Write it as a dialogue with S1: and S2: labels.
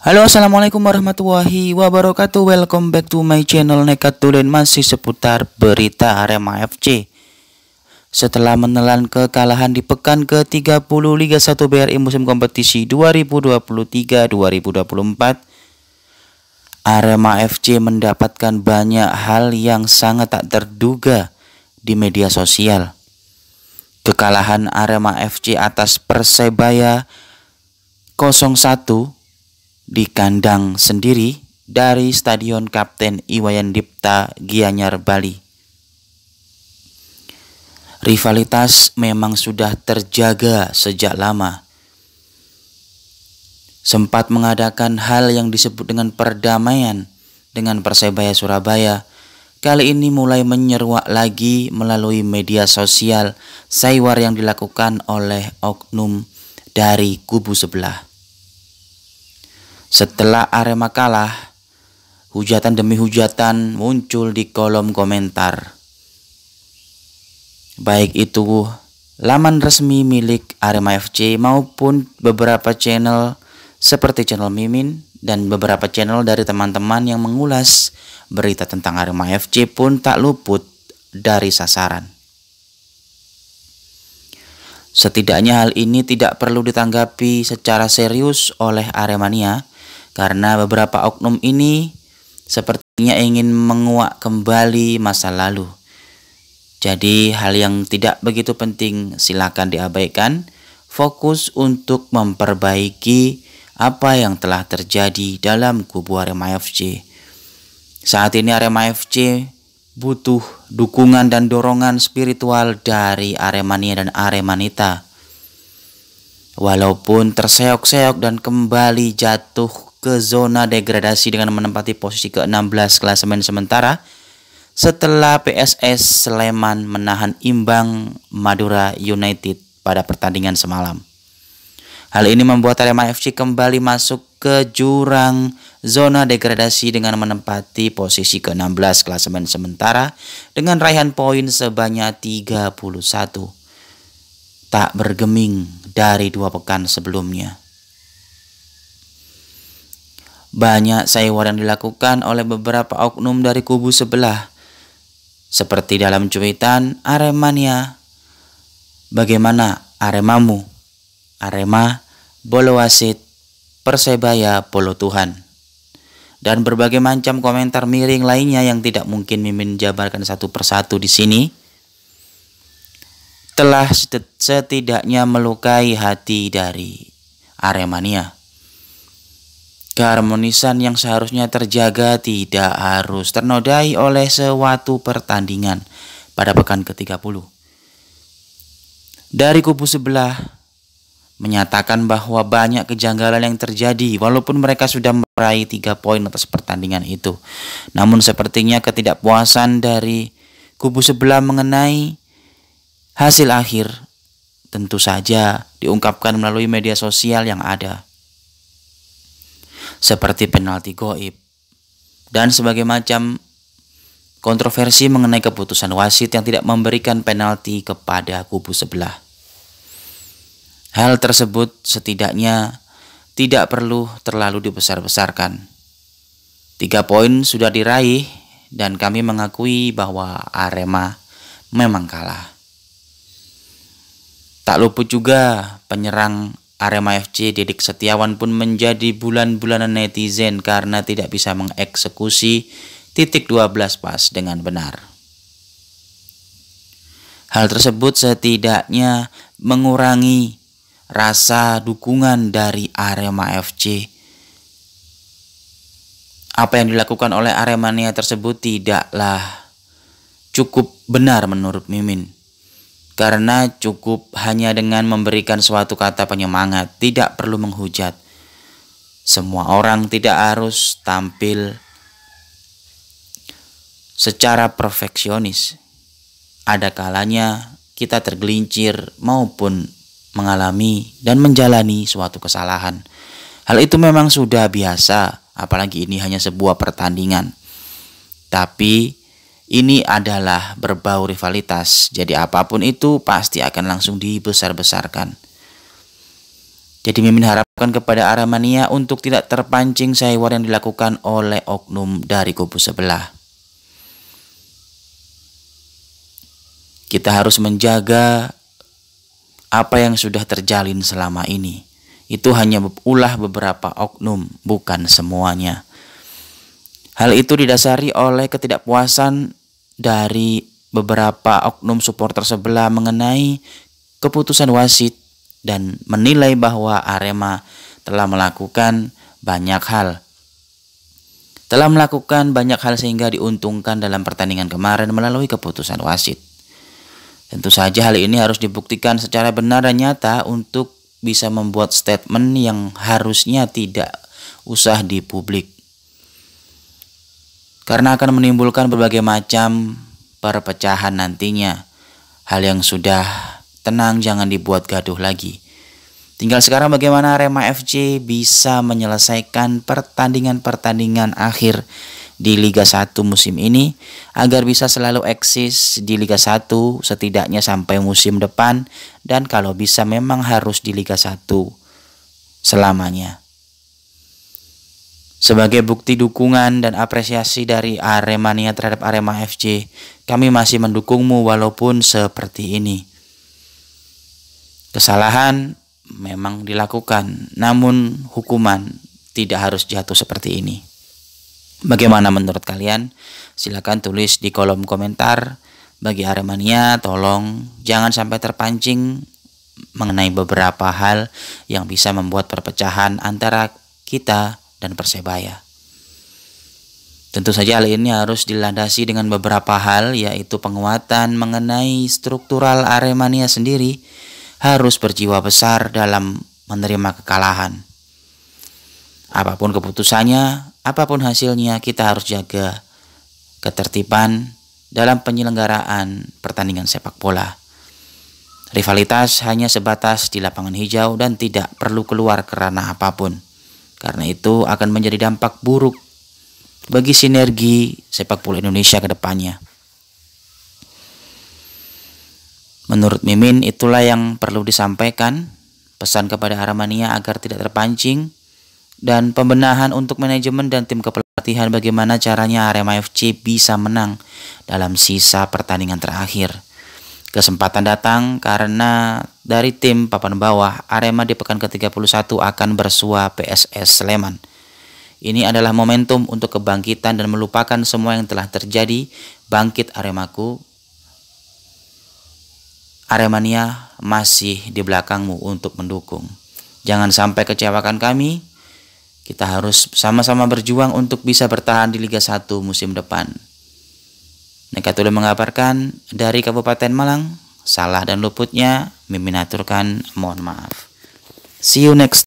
S1: Halo, assalamualaikum warahmatullahi wabarakatuh. Welcome back to my channel Nekat Tulen, masih seputar berita Arema FC. Setelah menelan kekalahan di pekan ke-30 Liga 1 BRI musim kompetisi 2023-2024, Arema FC mendapatkan banyak hal yang sangat tak terduga di media sosial. Kekalahan Arema FC atas Persebaya 0-1 di kandang sendiri dari Stadion Kapten Iwayan Dipta, Gianyar, Bali. Rivalitas memang sudah terjaga sejak lama. Sempat mengadakan hal yang disebut dengan perdamaian dengan Persebaya Surabaya. Kali ini mulai menyeruak lagi melalui media sosial saiwar yang dilakukan oleh oknum dari kubu sebelah. Setelah Arema kalah, hujatan demi hujatan muncul di kolom komentar. Baik itu laman resmi milik Arema FC maupun beberapa channel seperti channel Mimin dan beberapa channel dari teman-teman yang mengulas berita tentang Arema FC pun tak luput dari sasaran. Setidaknya hal ini tidak perlu ditanggapi secara serius oleh Aremania, karena beberapa oknum ini sepertinya ingin menguak kembali masa lalu. Jadi hal yang tidak begitu penting silakan diabaikan. Fokus untuk memperbaiki apa yang telah terjadi dalam kubu Arema FC. Saat ini Arema FC butuh dukungan dan dorongan spiritual dari Aremania dan Aremanita. Walaupun terseok-seok dan kembali jatuh ke zona degradasi dengan menempati posisi ke-16 klasemen sementara setelah PSS Sleman menahan imbang Madura United pada pertandingan semalam. Hal ini membuat Arema FC kembali masuk ke jurang zona degradasi dengan menempati posisi ke-16 klasemen sementara dengan raihan poin sebanyak 31, tak bergeming dari 2 pekan sebelumnya. Banyak saiwar yang dilakukan oleh beberapa oknum dari kubu sebelah. Seperti dalam cuitan Aremania, bagaimana Aremamu? Arema, bolo wasit, Persebaya, polo Tuhan. Dan berbagai macam komentar miring lainnya yang tidak mungkin Mimin jabarkan satu persatu di sini, telah setidaknya melukai hati dari Aremania. Keharmonisan yang seharusnya terjaga tidak harus ternodai oleh suatu pertandingan pada pekan ke-30. Dari kubu sebelah menyatakan bahwa banyak kejanggalan yang terjadi walaupun mereka sudah meraih 3 poin atas pertandingan itu. Namun sepertinya ketidakpuasan dari kubu sebelah mengenai hasil akhir tentu saja diungkapkan melalui media sosial yang ada, seperti penalti goib dan sebagai macam kontroversi mengenai keputusan wasit yang tidak memberikan penalti kepada kubu sebelah. Hal tersebut setidaknya tidak perlu terlalu dibesar-besarkan. 3 poin sudah diraih dan kami mengakui bahwa Arema memang kalah. Tak luput juga penyerang Arema FC Didik Setiawan pun menjadi bulan-bulanan netizen karena tidak bisa mengeksekusi titik 12 pas dengan benar. Hal tersebut setidaknya mengurangi rasa dukungan dari Arema FC. Apa yang dilakukan oleh Aremania tersebut tidaklah cukup benar menurut Mimin. Karena cukup hanya dengan memberikan suatu kata penyemangat, tidak perlu menghujat. Semua orang tidak harus tampil secara perfeksionis. Ada kalanya kita tergelincir maupun mengalami dan menjalani suatu kesalahan. Hal itu memang sudah biasa, apalagi ini hanya sebuah pertandingan. Tapi ini adalah berbau rivalitas, jadi apapun itu pasti akan langsung dibesar-besarkan. Jadi Mimin harapkan kepada Aremania untuk tidak terpancing sehwar yang dilakukan oleh oknum dari kubu sebelah. Kita harus menjaga apa yang sudah terjalin selama ini. Itu hanya ulah beberapa oknum, bukan semuanya. Hal itu didasari oleh ketidakpuasan dari beberapa oknum supporter sebelah mengenai keputusan wasit dan menilai bahwa Arema telah melakukan banyak hal. Sehingga diuntungkan dalam pertandingan kemarin melalui keputusan wasit. Tentu saja hal ini harus dibuktikan secara benar dan nyata untuk bisa membuat statement yang harusnya tidak usah di publik. Karena akan menimbulkan berbagai macam perpecahan nantinya. Hal yang sudah tenang jangan dibuat gaduh lagi. Tinggal sekarang bagaimana Arema FC bisa menyelesaikan pertandingan-pertandingan akhir di Liga 1 musim ini agar bisa selalu eksis di Liga 1 setidaknya sampai musim depan, dan kalau bisa memang harus di Liga 1 selamanya. Sebagai bukti dukungan dan apresiasi dari Aremania terhadap Arema FC, kami masih mendukungmu walaupun seperti ini. Kesalahan memang dilakukan, namun hukuman tidak harus jatuh seperti ini. Bagaimana menurut kalian? Silakan tulis di kolom komentar. Bagi Aremania, tolong jangan sampai terpancing mengenai beberapa hal yang bisa membuat perpecahan antara kita dan Persebaya. Tentu saja hal ini harus dilandasi dengan beberapa hal, yaitu penguatan mengenai struktural Aremania sendiri harus berjiwa besar dalam menerima kekalahan. Apapun keputusannya, apapun hasilnya, kita harus jaga ketertiban dalam penyelenggaraan pertandingan sepak bola. Rivalitas hanya sebatas di lapangan hijau dan tidak perlu keluar ke ranah apapun. Karena itu akan menjadi dampak buruk bagi sinergi sepak bola Indonesia ke depannya. Menurut Mimin, itulah yang perlu disampaikan, pesan kepada Aremania agar tidak terpancing, dan pembenahan untuk manajemen dan tim kepelatihan bagaimana caranya Arema FC bisa menang dalam sisa pertandingan terakhir. Kesempatan datang karena dari tim papan bawah, Arema di pekan ke-31 akan bersua PSS Sleman. Ini adalah momentum untuk kebangkitan dan melupakan semua yang telah terjadi. Bangkit Aremaku. Aremania masih di belakangmu untuk mendukung. Jangan sampai kecewakan kami. Kita harus sama-sama berjuang untuk bisa bertahan di Liga 1 musim depan. Nekatullah mengabarkan dari Kabupaten Malang. Salah dan luputnya Mimin aturkan mohon maaf. See you next.